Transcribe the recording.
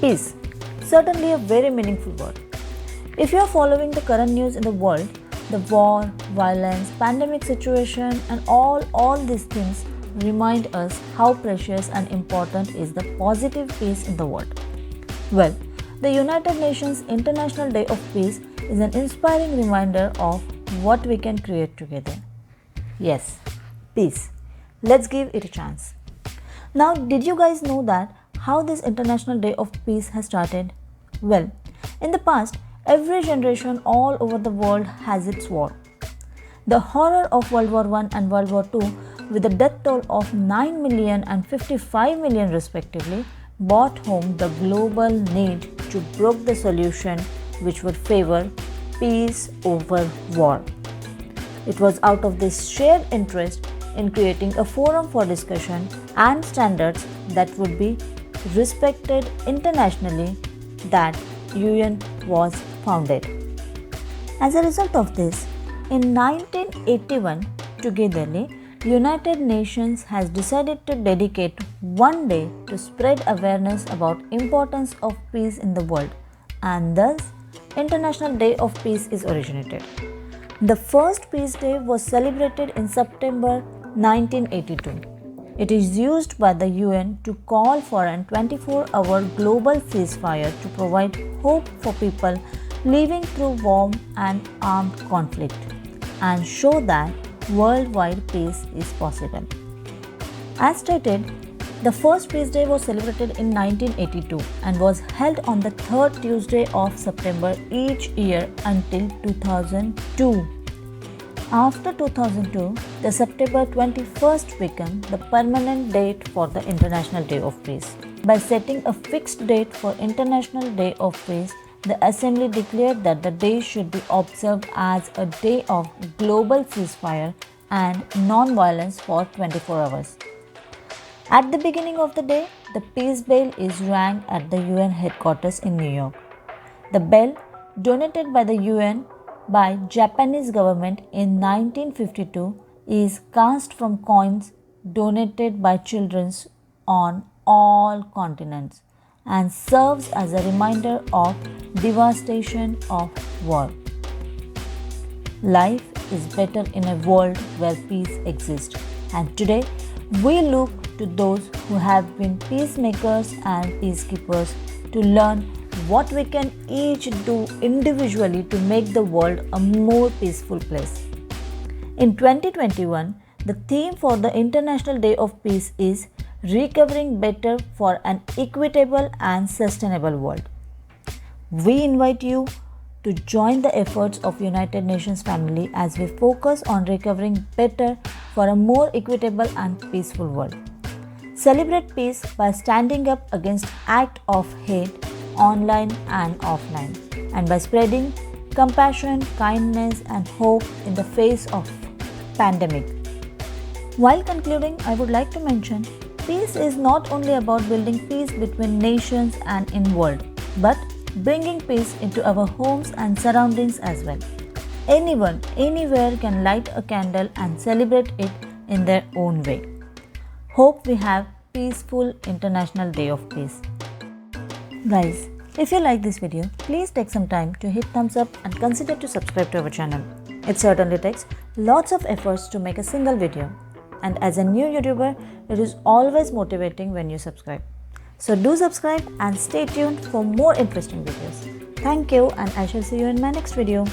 Peace, certainly a very meaningful word. If you are following the current news in the world, the war, violence, pandemic situation and all these things remind us how precious and important is the positive peace in the world. Well, the United Nations International Day of Peace is an inspiring reminder of what we can create together. Yes, peace. Let's give it a chance. Now, did you guys know that how this International Day of Peace has started? Well, in the past, every generation all over the world has its war. The horror of World War I and World War II, with a death toll of 9 million and 55 million respectively, brought home the global need to broker the solution which would favor peace over war. It was out of this shared interest in creating a forum for discussion and standards that would be respected internationally that UN was founded. As a result of this, in 1981, togetherly, United Nations has decided to dedicate one day to spread awareness about importance of peace in the world, and thus International Day of Peace is originated. The first Peace Day was celebrated in September 1982. It is used by the UN to call for a 24-hour global ceasefire to provide hope for people living through war and armed conflict and show that worldwide peace is possible. As stated, the first Peace Day was celebrated in 1982 and was held on the third Tuesday of September each year until 2002. After 2002, the September 21st became the permanent date for the International Day of Peace. By setting a fixed date for International Day of Peace, the Assembly declared that the day should be observed as a day of global ceasefire and non-violence for 24 hours. At the beginning of the day, the peace bell is rang at the UN headquarters in New York. The bell, donated by the UN by Japanese government in 1952, is cast from coins donated by children on all continents and serves as a reminder of devastation of war. Life is better in a world where peace exists, and today we look to those who have been peacemakers and peacekeepers to learn what we can each do individually to make the world a more peaceful place. In 2021, the theme for the International Day of Peace is Recovering Better for an Equitable and Sustainable World. We invite you to join the efforts of United Nations family as we focus on recovering better for a more equitable and peaceful world. Celebrate peace by standing up against acts of hate online and offline, and by spreading compassion, kindness and hope in the face of pandemic. While concluding, I would like to mention peace is not only about building peace between nations and in world, but bringing peace into our homes and surroundings as well. Anyone, anywhere can light a candle and celebrate it in their own way. Hope we have peaceful International Day of Peace. Guys, if you like this video, please take some time to hit thumbs up and consider to subscribe to our channel. It certainly takes lots of efforts to make a single video, and as a new YouTuber, it is always motivating when you subscribe. So do subscribe and stay tuned for more interesting videos. Thank you, and I shall see you in my next video.